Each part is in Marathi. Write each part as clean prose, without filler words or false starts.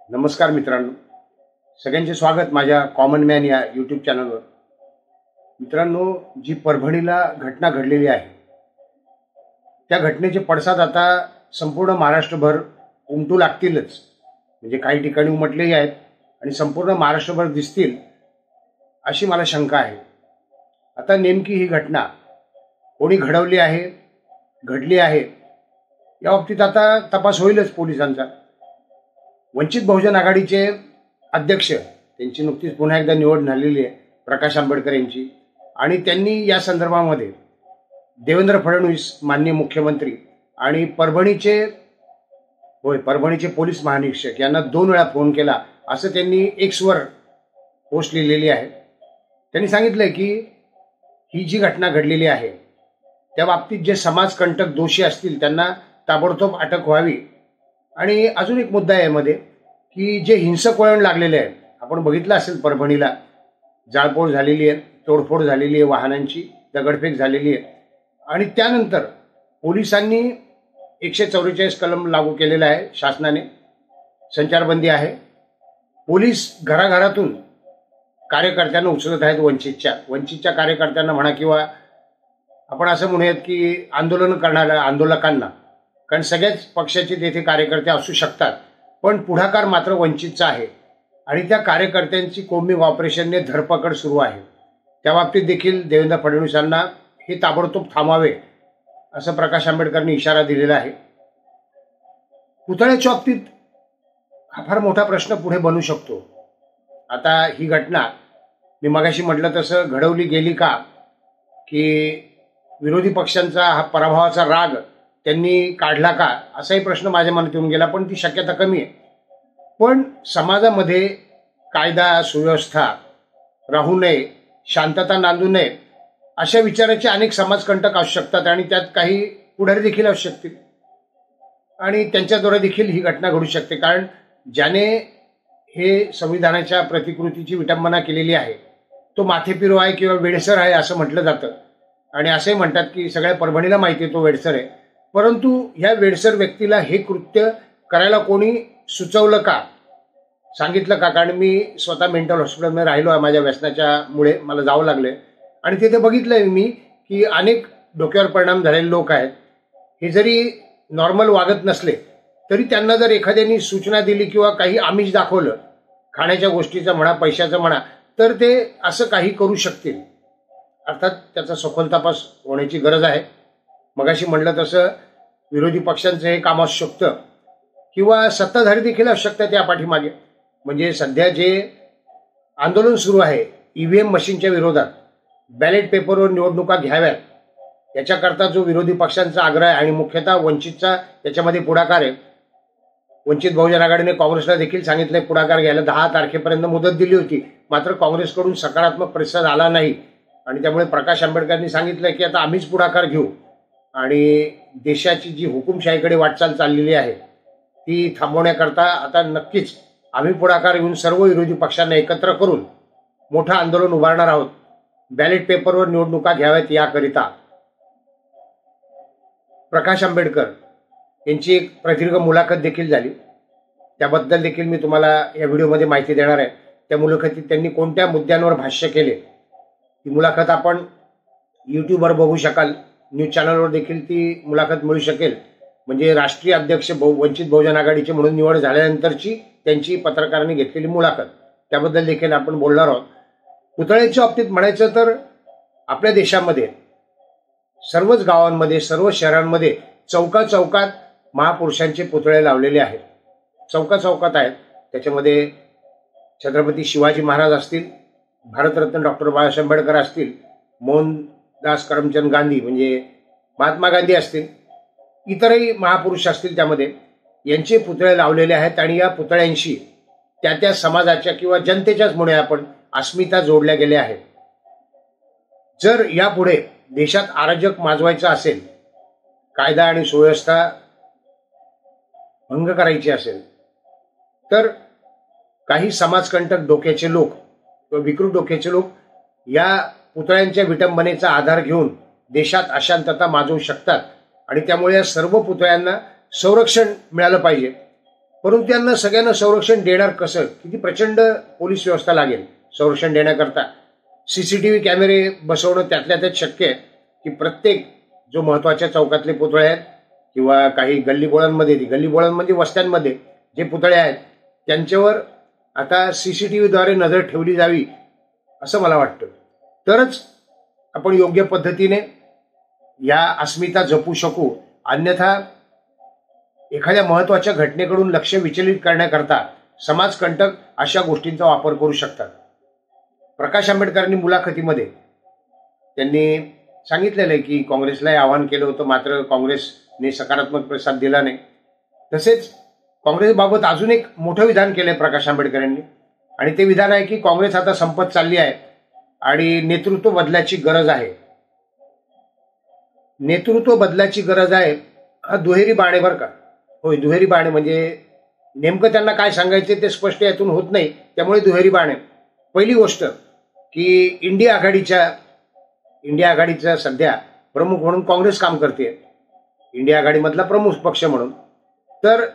नमस्कार मित्रांनो, सगळ्यांचे स्वागत माझ्या कॉमन मॅन या यूट्यूब चॅनलवर. मित्रांनो, जी परभणीला घटना घडलेली आहे त्या घटनेचे पडसाद आता संपूर्ण महाराष्ट्रभर उमटू लागतीलच. म्हणजे काही ठिकाणी उमटलेही आहेत आणि संपूर्ण महाराष्ट्रभर दिसतील अशी मला शंका आहे. आता नेमकी ही घटना कोणी घडवली आहे, घडली आहे, या बाबतीत आता तपास होईलच पोलिसांचा. वंचित बहुजन आघाडीचे अध्यक्ष, त्यांची नुकतीच पुन्हा एकदा निवड झालेली आहे, प्रकाश आंबेडकर यांची, आणि त्यांनी या संदर्भामध्ये देवेंद्र फडणवीस माननीय मुख्यमंत्री आणि परभणीचे पोलीस महानिरीक्षक यांना 2 वेळा फोन केला असं त्यांनी एक्सवर पोस्ट लिहिलेली आहे. त्यांनी सांगितलंय की ही जी घटना घडलेली आहे त्या बाबतीत जे समाजकंटक दोषी असतील त्यांना ताबडतोब अटक व्हावी. आणि अजून एक मुद्दा आहे यामध्ये की जे हिंसक वळण लागलेले आहे, आपण बघितलं असेल परभणीला जाळपोळ झालेली आहे, तोडफोड झालेली आहे, वाहनांची दगडफेक झालेली आहे, आणि त्यानंतर पोलिसांनी 144 कलम लागू केलेला आहे शासनाने, संचारबंदी आहे. पोलीस घराघरातून कार्यकर्त्यांना उचलत आहेत, वंचितच्या कार्यकर्त्यांना म्हणा, किंवा आपण असं म्हणूयात की आंदोलन करणाऱ्या आंदोलकांना, कारण सगळ्याच पक्षाचे तेथे कार्यकर्ते असू शकतात, पण पुढाकार मात्र वंचितचा आहे आणि त्या कार्यकर्त्यांची कोम्बिंग ऑपरेशनने धरपकड सुरू आहे. त्या बाबतीत देखील देवेंद्र फडणवीसांना हे ताबडतोब थांबावे असं प्रकाश आंबेडकरांनी इशारा दिलेला आहे. पुतळ्याच्या बाबतीत हा फार मोठा प्रश्न पुढे बनू शकतो. आता ही घटना मी मगाशी म्हटलं तसं घडवली गेली का, की विरोधी पक्षांचा हा पराभवाचा राग त्यांनी काढला का, असाही प्रश्न माझ्या मनात येऊन गेला, पण ती शक्यता कमी आहे. पण समाजामध्ये कायदा सुव्यवस्था राहू नये, शांतता नांदू नये, अशा विचाराचे अनेक समाजकंटक असू शकतात आणि त्यात काही पुढारी देखील असू शकतील आणि त्यांच्याद्वारे देखील ही घटना घडू शकते. कारण ज्याने हे संविधानाच्या प्रतिकृतीची विटंबना केलेली आहे तो माथेपिरो आहे किंवा वेडसर आहे असं म्हटलं जातं, आणि असंही म्हणतात की सगळ्या परभणीला माहिती आहे तो वेडसर आहे. परंतु ह्या वेडसर व्यक्तीला हे कृत्य करायला कोणी सुचवलं का, सांगितलं का? कारण मी स्वतः मेंटल हॉस्पिटलमध्ये राहिलो आहे, माझ्या व्यसनाच्या मुळे मला जावं लागलंय, आणि तिथे बघितलंय मी की अनेक डोक्यावर परिणाम झालेले लोक आहेत. हे जरी नॉर्मल वागत नसले तरी त्यांना जर एखाद्याने सूचना दिली किंवा काही आमिष दाखवलं, खाण्याच्या गोष्टीचं म्हणा, पैशाचं म्हणा, तर ते असं काही करू शकतील. अर्थात त्याचा सखोल तपास होण्याची गरज आहे. मगाशी म्हटलं तसं विरोधी पक्षांचं हे काम असू शकतं किंवा सत्ताधारी देखील असू शकतात या पाठीमागे. म्हणजे सध्या जे आंदोलन सुरू आहे ईव्हीएम मशीनच्या विरोधात, बॅलेट पेपरवर निवडणुका घ्याव्यात, याच्याकरता जो विरोधी पक्षांचा आग्रह आहे आणि मुख्यतः वंचितचा याच्यामध्ये पुढाकार आहे. वंचित बहुजन आघाडीने काँग्रेसला देखील सांगितलंय पुढाकार घ्यायला. 10 तारखेपर्यंत मुदत दिली होती, मात्र काँग्रेसकडून सकारात्मक प्रतिसाद आला नाही, आणि त्यामुळे प्रकाश आंबेडकरांनी सांगितलंय की आता आम्हीच पुढाकार घेऊ आणि देशाची जी हुकुमशाहीकडे वाटचाल चाललेली आहे ती थांबवण्याकरता आता नक्कीच आम्ही पुढाकार घेऊन सर्व विरोधी पक्षांना एकत्र करून मोठं आंदोलन उभारणार आहोत, बॅलेट पेपरवर निवडणुका घ्याव्यात याकरिता. प्रकाश आंबेडकर यांची एक प्रदीर्घ मुलाखत देखील झाली, त्याबद्दल देखील मी तुम्हाला या व्हिडिओमध्ये माहिती देणार आहे. त्या मुलाखतीत त्यांनी कोणत्या मुद्द्यांवर भाष्य केले ती मुलाखत आपण यूट्यूबवर बघू शकाल. न्यूज चॅनलवर देखील ती मुलाखत मिळू शकेल. म्हणजे राष्ट्रीय अध्यक्ष वंचित बहुजन आघाडीचे म्हणून निवड झाल्यानंतरची त्यांची पत्रकारांनी घेतलेली मुलाखत, त्याबद्दल देखील आपण बोलणार आहोत. पुतळ्याच्या बाबतीत म्हणायचं तर आपल्या देशामध्ये सर्वच गावांमध्ये, सर्व शहरांमध्ये चौकात महापुरुषांचे पुतळे लावलेले आहेत. चौकात आहेत. त्याच्यामध्ये छत्रपती शिवाजी महाराज असतील, भारतरत्न डॉक्टर बाबासाहेब आंबेडकर असतील, मोहनदास करमचंद गांधी म्हणजे महात्मा गांधी असतील, इतरही महापुरुष असतील, त्यामध्ये यांचे पुतळे लावलेले आहेत. आणि या पुतळ्यांशी त्या समाजाच्या किंवा जनतेच्याच मुळे आपण अस्मिता जोडल्या गेल्या आहेत. जर यापुढे देशात अराजक माजवायचं असेल, कायदा आणि सुव्यवस्था भंग करायची असेल, तर काही समाजकंटक डोक्याचे लोक किंवा विकृत डोक्याचे लोक या पुतळ्यांच्या विटंबनेचा आधार घेऊन देशात अशांतता माजवू शकतात, आणि त्यामुळे या सर्व पुतळ्यांना संरक्षण मिळालं पाहिजे. परंतु त्यांना सगळ्यांना संरक्षण देणार कसं? किती प्रचंड पोलीस व्यवस्था लागेल संरक्षण देण्याकरता. सीसीटीव्ही कॅमेरे बसवणं त्यातल्या त्यात शक्य आहे की प्रत्येक जो महत्वाच्या चौकातले पुतळे आहेत किंवा काही गल्लीबोळांमध्ये वस्त्यांमध्ये जे पुतळे आहेत त्यांच्यावर आता सीसीटीव्हीद्वारे नजर ठेवली जावी असं मला वाटतं. तरच आपण योग्य पद्धतीने या अस्मिता जपू शकू. अन्यथा एखाद्या महत्वाच्या घटनेकडून लक्ष विचलित करण्याकरता समाजकंटक अशा गोष्टींचा वापर करू शकतात. प्रकाश आंबेडकरांनी मुलाखतीमध्ये त्यांनी सांगितलेलं आहे की काँग्रेसलाही आवाहन केलं होतं, मात्र काँग्रेसने सकारात्मक प्रतिसाद दिला नाही. तसेच काँग्रेसबाबत अजून एक मोठं विधान केलंय प्रकाश आंबेडकरांनी आणि ते विधान आहे की काँग्रेस आता संपत चालली आहे आणि नेतृत्व बदलाची गरज आहे. नेतृत्व बदलाची गरज आहे हा दुहेरी बाण आहे बरं का. होय, दुहेरी बाण म्हणजे नेमकं त्यांना काय सांगायचे ते स्पष्ट यातून होत नाही, त्यामुळे दुहेरी बाण आहे. पहिली गोष्ट की इंडिया आघाडीचा सध्या प्रमुख म्हणून काँग्रेस काम करते, इंडिया आघाडीमधला प्रमुख पक्ष म्हणून. तर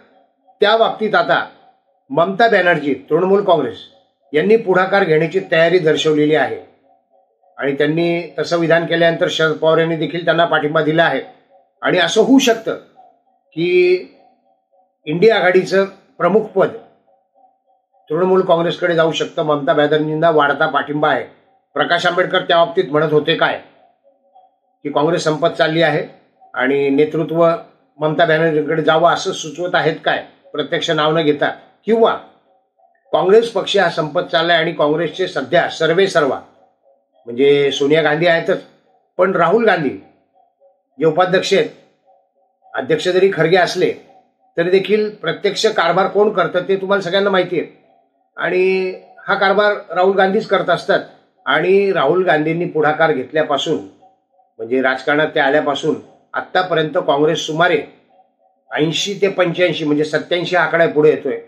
त्या बाबतीत आता ममता बॅनर्जी तृणमूल काँग्रेस यांनी पुढाकार घेण्याची तयारी दर्शवलेली आहे आणि त्यांनी तसं विधान केल्यानंतर शरद पवार यांनी देखील त्यांना पाठिंबा दिला आहे. आणि असं होऊ शकतं की इंडिया आघाडीचं प्रमुख पद तृणमूल काँग्रेसकडे जाऊ शकतं. ममता बॅनर्जींना वाढता पाठिंबा आहे. प्रकाश आंबेडकर त्या बाबतीत म्हणत होते काय की काँग्रेस संपत चालली आहे आणि नेतृत्व ममता बॅनर्जींकडे जावं असं सुचवत आहेत काय, प्रत्यक्ष नाव न घेता, किंवा काँग्रेस पक्ष हा संपत चाललाय आणि काँग्रेसचे सध्या सर्वेसर्वा म्हणजे सोनिया गांधी आहेतच, पण राहुल गांधी जे उपाध्यक्ष आहेत, अध्यक्ष जरी खरगे असले तरी देखील प्रत्यक्ष कारभार कोण करतं ते तुम्हाला सगळ्यांना माहिती आहे आणि हा कारभार राहुल गांधीच करत असतात. आणि राहुल गांधींनी पुढाकार घेतल्यापासून म्हणजे राजकारणात ते आल्यापासून आतापर्यंत काँग्रेस सुमारे 80 ते 85 म्हणजे 87 आकडा पुढे येतोय,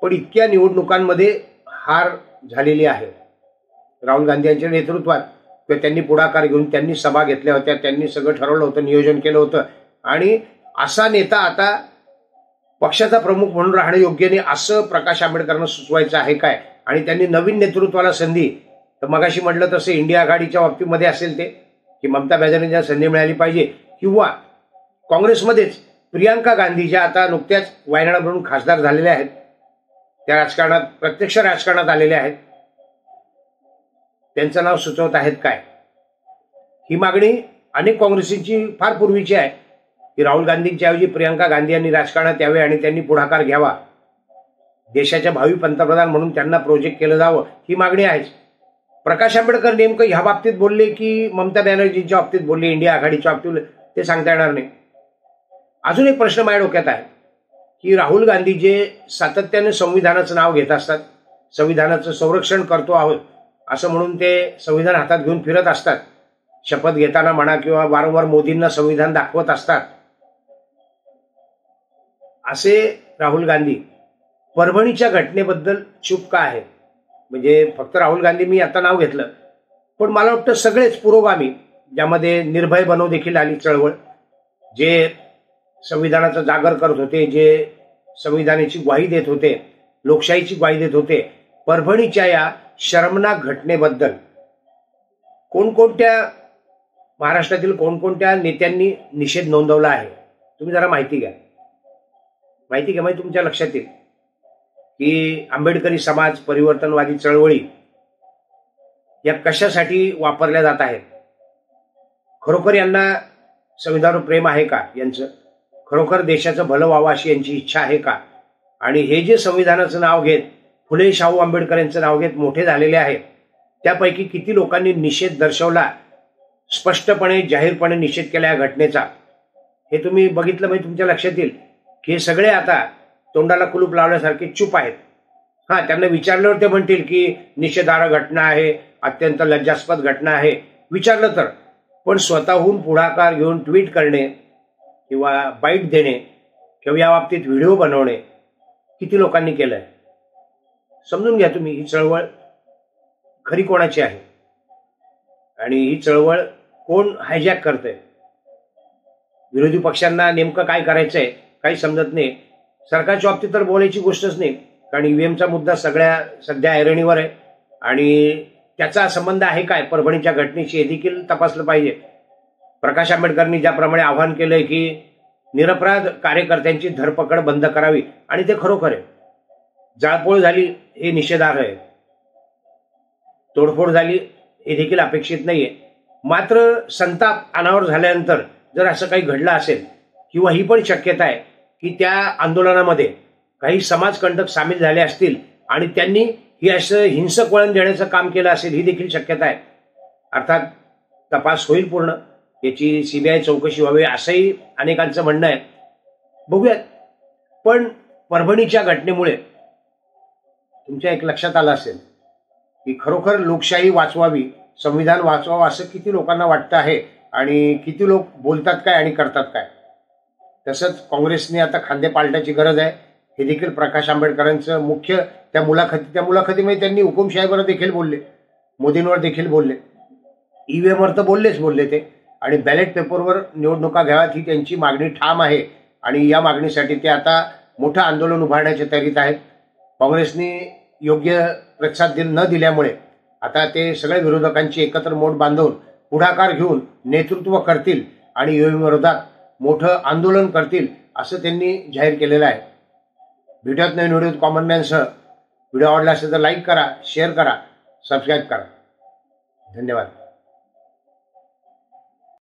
पण इतक्या निवडणुकांमध्ये हार झालेली आहे. राहुल गांधी यांच्या नेतृत्वात किंवा त्यांनी पुढाकार घेऊन त्यांनी सभा घेतल्या होत्या, त्यांनी सगळं ठरवलं होतं, नियोजन केलं होतं आणि असा नेता आता पक्षाचा प्रमुख म्हणून राहणं योग्य नाही असं प्रकाश आंबेडकरांना सुचवायचं आहे काय. आणि त्यांनी नवीन नेतृत्वाला संधी, तर मगाशी म्हटलं तसं इंडिया आघाडीच्या बाबतीमध्ये असेल ते की ममता बॅनर्जींना संधी मिळाली पाहिजे, किंवा काँग्रेसमध्येच प्रियांका गांधी ज्या आता नुकत्याच वायनाडवरून खासदार झालेल्या आहेत, त्या राजकारणात प्रत्यक्ष राजकारणात आलेल्या आहेत, त्यांचं नाव सुचवत आहेत काय. ही मागणी अनेक काँग्रेसींची फार पूर्वीची आहे की राहुल गांधींच्या ऐवजी प्रियांका गांधी यांनी राजकारणात यावे आणि त्यांनी पुढाकार घ्यावा, देशाच्या भावी पंतप्रधान म्हणून त्यांना प्रोजेक्ट केलं जावं, ही मागणी आहेच. प्रकाश आंबेडकर नेमकं ह्या बाबतीत बोलले की ममता बॅनर्जींच्या बाबतीत बोलले, इंडिया आघाडीच्या बाबतीत, ते सांगता येणार नाही. अजून एक प्रश्न माझ्या डोक्यात आहे की राहुल गांधी जे सातत्याने संविधानाचं नाव घेत असतात, संविधानाचं संरक्षण करतो आहोत असं म्हणून ते संविधान हातात घेऊन फिरत असतात, शपथ घेताना म्हणा किंवा वारंवार मोदींना संविधान दाखवत असतात, असे राहुल गांधी परभणीच्या घटनेबद्दल चूप का आहेत. म्हणजे फक्त राहुल गांधी मी आता नाव घेतलं, पण मला वाटतं सगळेच पुरोगामी, ज्यामध्ये निर्भय बनव देखील आली चळवळ, जे संविधानाचा जागर करत होते, जे संविधानाची ग्वाही देत होते, लोकशाहीची ग्वाही देत होते, परभणीच्या या शर्मनाक घटनेबद्दल कोणकोणत्या महाराष्ट्रातील कोणकोणत्या नेत्यांनी निषेध नोंदवला आहे तुम्ही जरा माहिती घ्या. म्हणजे तुमच्या लक्षात येईल की आंबेडकरी समाज, परिवर्तनवादी चळवळी या कशासाठी वापरल्या जात आहेत. खरोखर यांना संविधानावर प्रेम आहे का यांचं, खरोखर देशाचं भलं व्हावं अशी यांची इच्छा आहे का. आणि हे जे संविधानाचं नाव घेत, फुले शाहू आंबेडकर यांचं नाव घेत मोठे झालेले आहेत, त्यापैकी किती लोकांनी निषेध दर्शवला, स्पष्टपणे जाहीरपणे निषेध केला या घटनेचा, हे तुम्ही बघितलं म्हणजे तुमच्या लक्षात येईल की हे सगळे आता तोंडाला कुलूप लावल्यासारखे चूप आहेत. त्यांना विचारल्यावर ते म्हणतील की निषेधार्ह घटना आहे, अत्यंत लज्जास्पद घटना आहे, विचारलं तर. पण स्वतःहून पुढाकार घेऊन ट्विट करणे किंवा बाईट देणे किंवा या बाबतीत व्हिडिओ बनवणे किती लोकांनी केलंय. समजून घ्या तुम्ही, ही चळवळ खरी कोणाची आहे आणि ही चळवळ कोण हायजॅक करतंय. विरोधी पक्षांना नेमकं काय करायचंय काही समजत नाही. सरकारच्या बाबतीत तर बोलायची गोष्टच नाही, कारण ईव्हीएमचा मुद्दा सध्या ऐरणीवर आहे आणि त्याचा संबंध आहे काय परभणीच्या घटनेशी हे देखील तपासलं पाहिजे. प्रकाश आंबेडकरांनी ज्याप्रमाणे आवाहन केलंय की निरपराध कार्यकर्त्यांची धरपकड बंद करावी, आणि ते खरोखर आहे. जाळपोळ झाली हे निषेधार्ह आहे, तोडफोड झाली हे देखील अपेक्षित नाहीये. मात्र संताप अनावर झाल्यानंतर जर असं काही घडलं असेल, किंवा ही पण शक्यता आहे की त्या आंदोलनामध्ये काही समाजकंटक सामील झाले असतील आणि त्यांनी ही असं हिंसक वळण देण्याचं काम केलं असेल, ही देखील शक्यता आहे. अर्थात तपास होईल पूर्ण, याची सीबीआय चौकशी व्हावी असंही अनेकांचं म्हणणं आहे. बघूयात. पण परभणीच्या घटनेमुळे तुमच्या एक लक्षात आलं असेल की खरोखर लोकशाही वाचवावी, संविधान वाचवावं असं किती लोकांना वाटतं आहे आणि किती लोक बोलतात काय आणि करतात काय. तसंच काँग्रेसने आता खांदे पालटाची गरज आहे, हे देखील प्रकाश आंबेडकरांचं मुख्य त्या मुलाखतीमध्ये त्यांनी हुकुमशाहीवर देखील बोलले, मोदींवर देखील बोलले, ईव्हीएमवर तर बोलले ते, आणि बॅलेट पेपरवर निवडणुका घ्याव्यात ही त्यांची मागणी ठाम आहे. आणि या मागणीसाठी ते आता मोठं आंदोलन उभारण्याच्या तयारीत आहेत. काँग्रेसने योग्य प्रतिसाद न दिल्यामुळे आता ते सगळ्या विरोधकांची एकत्र मोठ बांधून पुढाकार घेऊन नेतृत्व करतील आणि ईव्हीएम विरोधात मोठं आंदोलन करतील असं त्यांनी जाहीर केलेलं आहे. भेटूयात नवीन व्हिडिओत कॉमन मॅनसह. व्हिडिओ आवडला असेल तर लाईक करा, शेअर करा, सबस्क्राईब करा. धन्यवाद.